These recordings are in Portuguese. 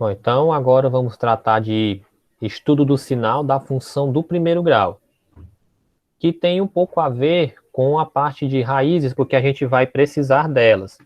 Bom, então agora vamos tratar de estudo do sinal da função do primeiro grau, que tem um pouco a ver com a parte de raízes, porque a gente vai precisar delas.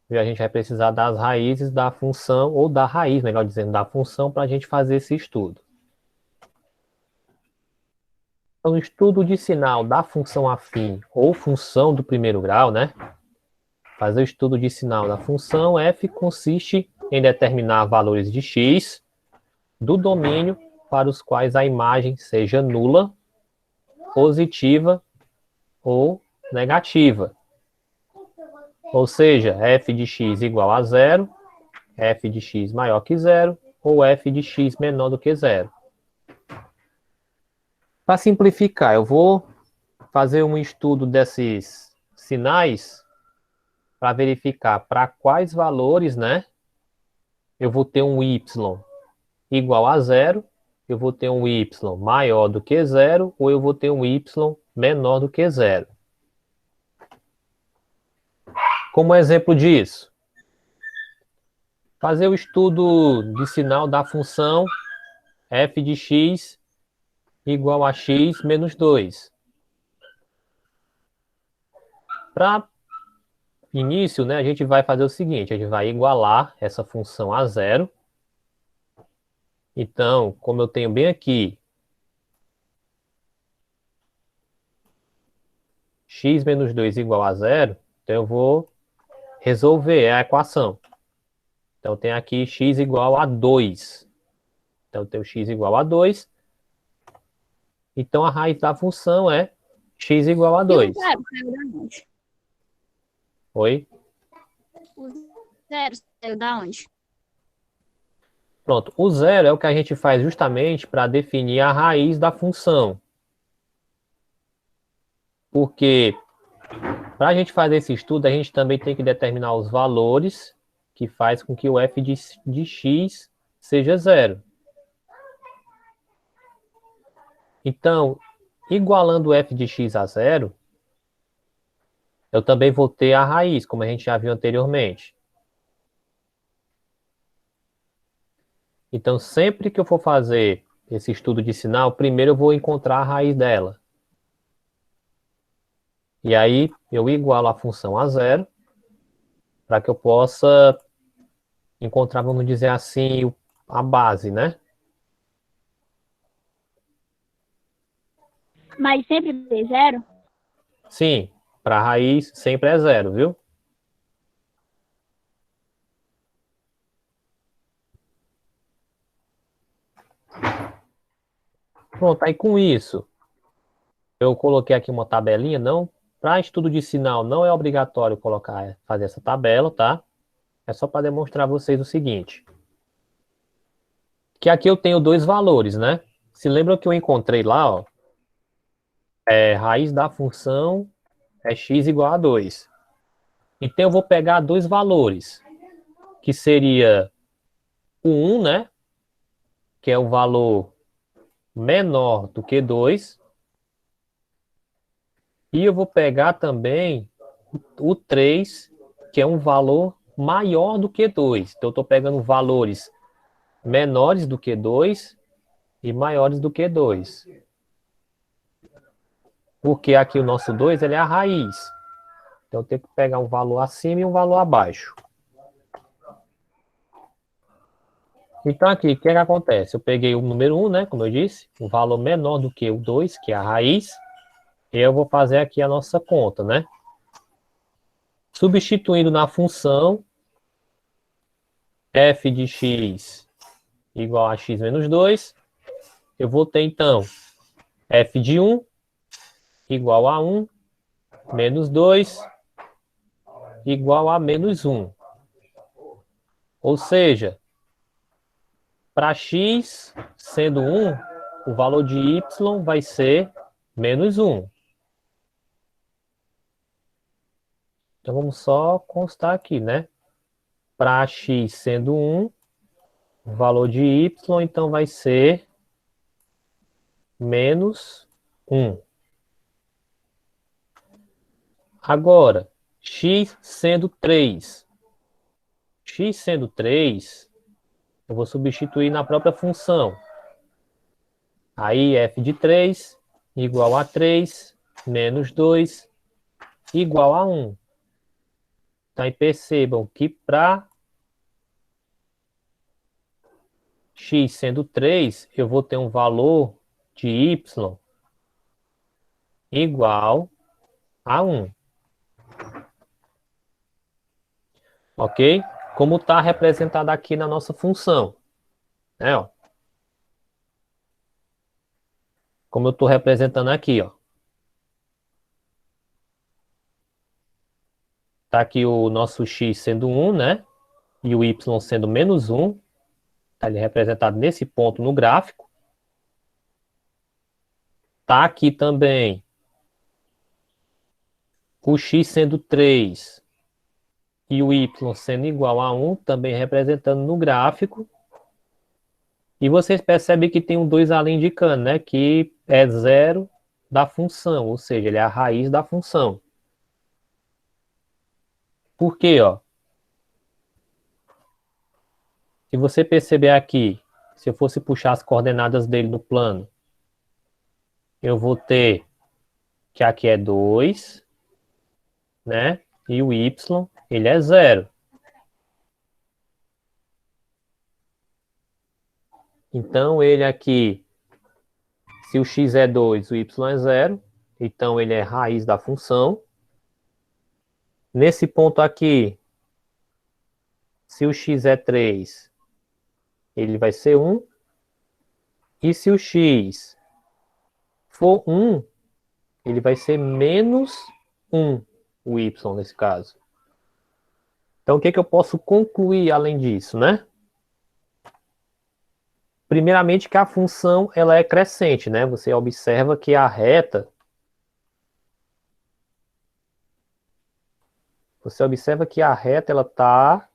E a gente vai precisar das raízes da função, ou da raiz, melhor dizendo, da função, para a gente fazer esse estudo. Então, o estudo de sinal da função afim ou função do primeiro grau, né? Fazer o estudo de sinal da função f consiste em determinar valores de x do domínio para os quais a imagem seja nula, positiva ou negativa. Ou seja, f de x igual a zero, f de x maior que zero ou f de x menor do que zero. Para simplificar, eu vou fazer um estudo desses sinais para verificar para quais valores, né, eu vou ter um y igual a zero, eu vou ter um y maior do que zero ou eu vou ter um y menor do que zero. Como exemplo disso, fazer o estudo de sinal da função f de x igual a x menos 2. Para início, né, a gente vai fazer o seguinte, a gente vai igualar essa função a zero. Então, como eu tenho bem aqui x menos 2 igual a zero, então eu vou resolver a equação. Então, eu tenho aqui x igual a 2. Então, eu tenho x igual a 2. Então, a raiz da função é x igual a E o 2. zero saiu da onde? Oi? O zero saiu da onde? Pronto, o zero é o que a gente faz justamente para definir a raiz da função. Porque para a gente fazer esse estudo, a gente também tem que determinar os valores que faz com que o f de x seja zero. Então, igualando o f de x a zero, eu também vou ter a raiz, como a gente já viu anteriormente. Então, sempre que eu for fazer esse estudo de sinal, primeiro eu vou encontrar a raiz dela. E aí, eu igualo a função a zero, para que eu possa encontrar, vamos dizer assim, a base, né? Mas sempre tem zero? Sim, para a raiz sempre é zero, viu? Pronto, aí com isso, eu coloquei aqui uma tabelinha, não. Para estudo de sinal, não é obrigatório colocar, fazer essa tabela, tá? É só para demonstrar a vocês o seguinte. Que aqui eu tenho dois valores, né? Se lembra que eu encontrei lá, ó, raiz da função é x igual a 2. Então eu vou pegar dois valores, que seria o 1, né? Que é o valor menor do que 2. E eu vou pegar também o 3, que é um valor maior do que 2. Então eu estou pegando valores menores do que 2 e maiores do que 2. Porque aqui o nosso 2 ele é a raiz. Então eu tenho que pegar um valor acima e um valor abaixo. Então aqui, o que é que acontece? Eu peguei o número 1, né, como eu disse, um valor menor do que o 2, que é a raiz, e eu vou fazer aqui a nossa conta, né? Substituindo na função f de x igual a x menos 2, eu vou ter então f de 1 igual a 1 menos 2 igual a menos 1. Ou seja, para x sendo 1, o valor de y vai ser menos 1. Então vamos só constar aqui, né? Para x sendo 1, o valor de y então vai ser menos 1. Agora, x sendo 3. x sendo 3, eu vou substituir na própria função. Aí f de 3 igual a 3 menos 2 igual a 1. Então, aí percebam que para x sendo 3, eu vou ter um valor de y igual a 1. Ok? Como está representado aqui na nossa função. Né, ó? Como eu estou representando aqui, ó. Tá aqui o nosso x sendo 1, né? E o y sendo menos 1. Está ali representado nesse ponto no gráfico. Tá aqui também o x sendo 3 e o y sendo igual a 1, também representando no gráfico. E vocês percebem que tem um 2 ali indicando, né? Que é zero da função, ou seja, ele é a raiz da função. Por quê, ó? Se você perceber aqui, se eu fosse puxar as coordenadas dele no plano, eu vou ter que aqui é 2, né? E o y, ele é 0. Então, ele aqui, se o x é 2, o y é 0, então ele é raiz da função. Nesse ponto aqui, se o x é 3, ele vai ser 1. E se o x for 1, ele vai ser menos 1, o y nesse caso. Então, o que eu posso concluir além disso, né? Primeiramente que a função ela é crescente, né? Você observa que a reta, ela está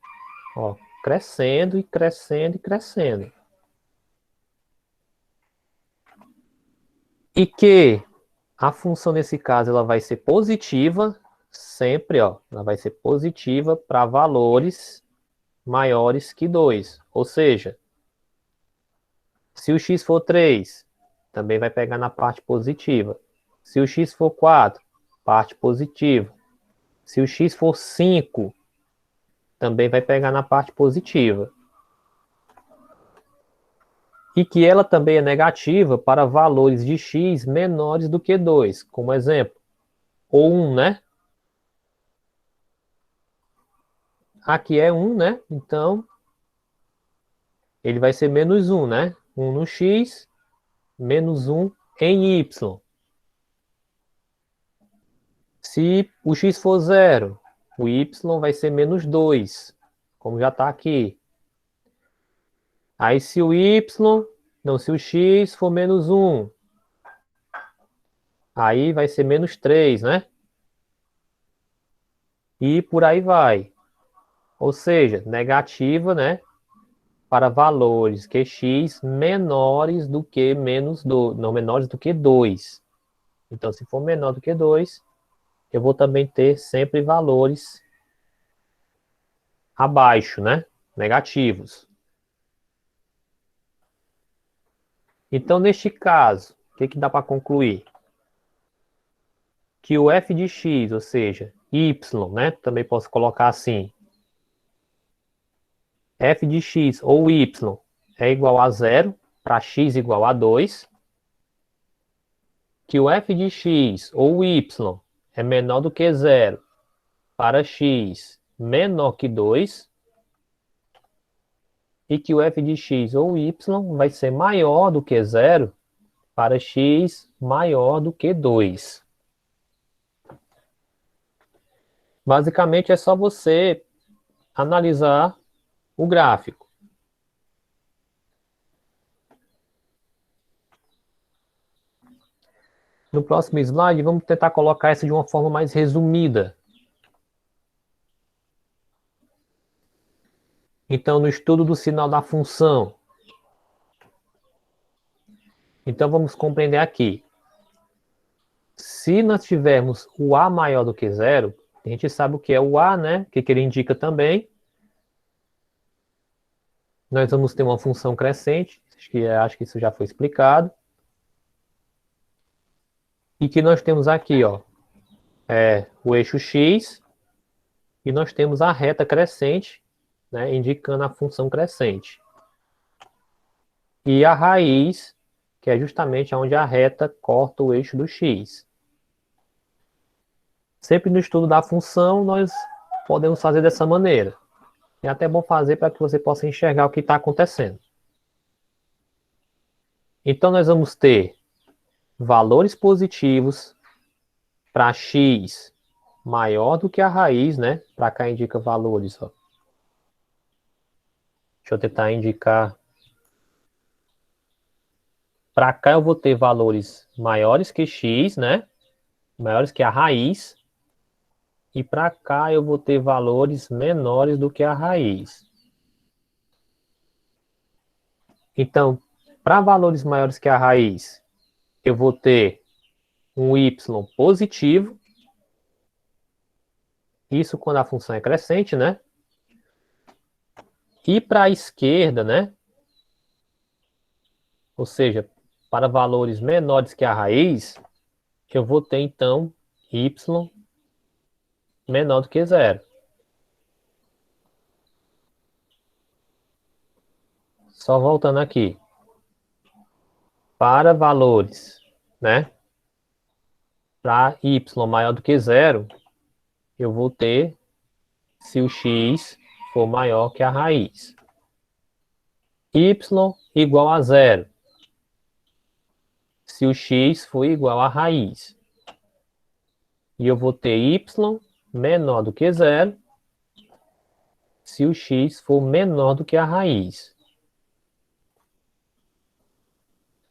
crescendo e crescendo e crescendo. E que a função nesse caso ela vai ser positiva sempre, ó, ela vai ser positiva para valores maiores que 2. Ou seja, se o x for 3, também vai pegar na parte positiva. Se o x for 4, parte positiva. Se o x for 5, também vai pegar na parte positiva. E que ela também é negativa para valores de x menores do que 2, como exemplo, ou 1, né? Aqui é 1, né? Então, ele vai ser menos 1, né? 1 no x, menos 1 em y. Se o x for 0, o y vai ser menos 2, como já está aqui. Aí se o se o x for menos 1, aí vai ser menos 3, né? E por aí vai. Ou seja, negativa, né? Para valores QX menores do que menos 2, não menores do que 2. Então, se for menor do que 2, eu vou também ter sempre valores abaixo, né? Negativos. Então, neste caso, o que dá para concluir? Que o f de x, ou seja, y, né? Também posso colocar assim. F de x ou y é igual a 0 para x igual a 2. Que o f de x ou y é menor do que 0 para x menor que 2. E que o f de x ou y vai ser maior do que 0 para x maior do que 2. Basicamente é só você analisar o gráfico. No próximo slide, vamos tentar colocar isso de uma forma mais resumida. Então, no estudo do sinal da função. Então, vamos compreender aqui. Se nós tivermos o A maior do que 0, a gente sabe o que é o A, né? O que ele indica também. nós vamos ter uma função crescente, acho que isso já foi explicado. E que nós temos aqui, ó, o eixo x, e nós temos a reta crescente, né, indicando a função crescente. E a raiz, que é justamente onde a reta corta o eixo do x. Sempre no estudo da função, nós podemos fazer dessa maneira. É até bom fazer para que você possa enxergar o que está acontecendo. Então, nós vamos ter valores positivos para x maior do que a raiz, né? Para cá indica valores, ó. Deixa eu tentar indicar. Para cá eu vou ter valores maiores que x, né? Maiores que a raiz. E para cá eu vou ter valores menores do que a raiz. Então, para valores maiores que a raiz, eu vou ter um y positivo. Isso quando a função é crescente, né? E para a esquerda, né? Ou seja, para valores menores que a raiz, eu vou ter então y menor do que zero. Só voltando aqui. Para valores, né? Para y maior do que zero, eu vou ter se o x for maior que a raiz. Y igual a zero, se o x for igual à raiz. E eu vou ter y menor do que zero, se o x for menor do que a raiz.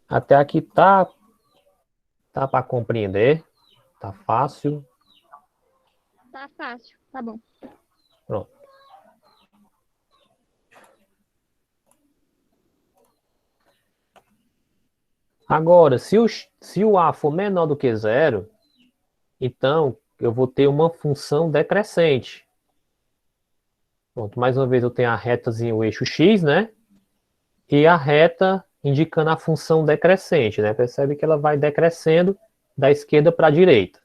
Até aqui tá para compreender? Tá fácil? Tá fácil, tá bom. Pronto. Agora, se o a for menor do que zero, então eu vou ter uma função decrescente. Pronto, mais uma vez eu tenho a retazinha, o eixo x, né? E a reta indicando a função decrescente, né? Percebe que ela vai decrescendo da esquerda para a direita.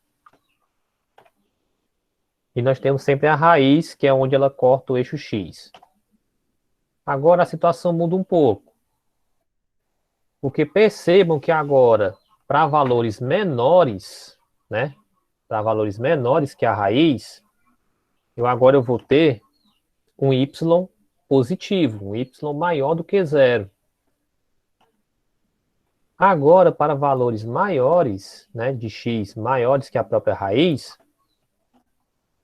E nós temos sempre a raiz, que é onde ela corta o eixo x. Agora a situação muda um pouco. Porque percebam que agora, para valores menores, né? Para valores menores que a raiz, agora eu vou ter um y positivo, um y maior do que zero. Agora, para valores maiores, né, de x maiores que a própria raiz,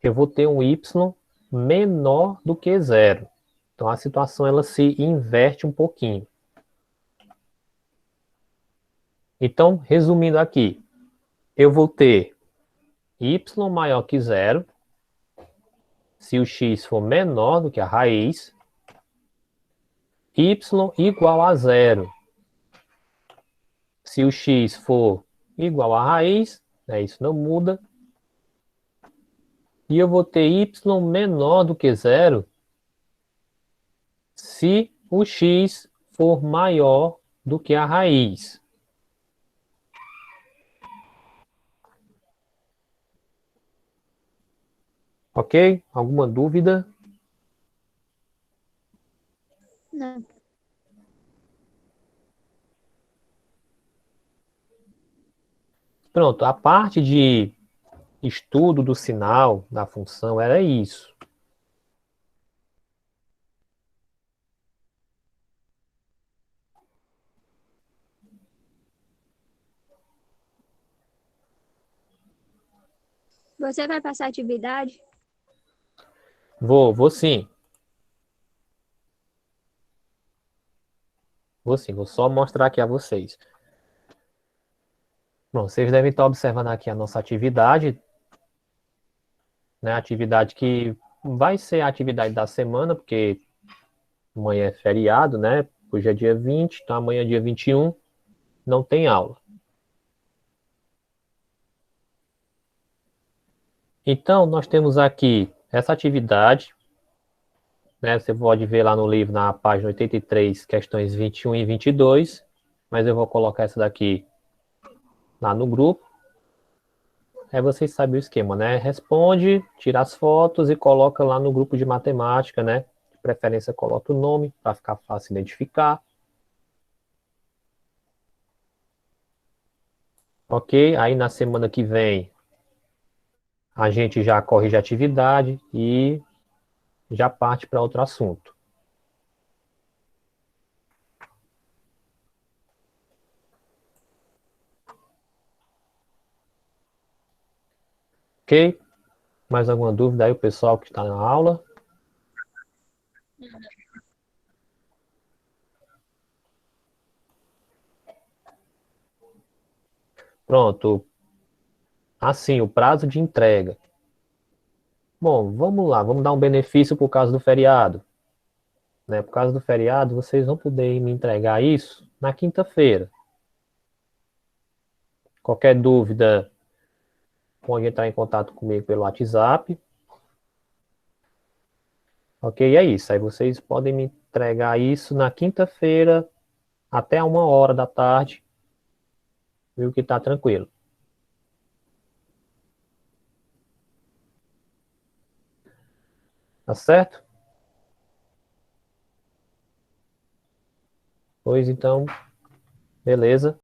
eu vou ter um y menor do que zero. Então, a situação ela se inverte um pouquinho. Então, resumindo aqui, eu vou ter y maior que zero, se o x for menor do que a raiz, y igual a zero, se o x for igual à raiz, né, isso não muda, e eu vou ter y menor do que zero, se o x for maior do que a raiz. Ok? Alguma dúvida? Não. Pronto, a parte de estudo do sinal da função era isso. Você vai passar atividade? Vou sim. Vou sim, vou só mostrar aqui a vocês. Bom, vocês devem estar observando aqui a nossa atividade, né? Atividade que vai ser a atividade da semana, porque amanhã é feriado, né? Hoje é dia 20, então amanhã é dia 21, não tem aula. Então, nós temos aqui essa atividade, né? Você pode ver lá no livro, na página 83, questões 21 e 22, mas eu vou colocar essa daqui lá no grupo. Aí vocês sabem o esquema, né? Responde, tira as fotos e coloca lá no grupo de matemática, né? De preferência, coloca o nome para ficar fácil identificar. Ok? Aí na semana que vem a gente já corrige a atividade e já parte para outro assunto. Ok? Mais alguma dúvida aí, o pessoal que está na aula? Pronto. Assim, o prazo de entrega. Bom, vamos lá, vamos dar um benefício por causa do feriado. Né? Por causa do feriado, vocês vão poder me entregar isso na quinta-feira. Qualquer dúvida, pode entrar em contato comigo pelo WhatsApp. Ok, é isso. Aí vocês podem me entregar isso na quinta-feira até 1 hora da tarde, viu que tá tranquilo. Tá certo? Pois então, beleza.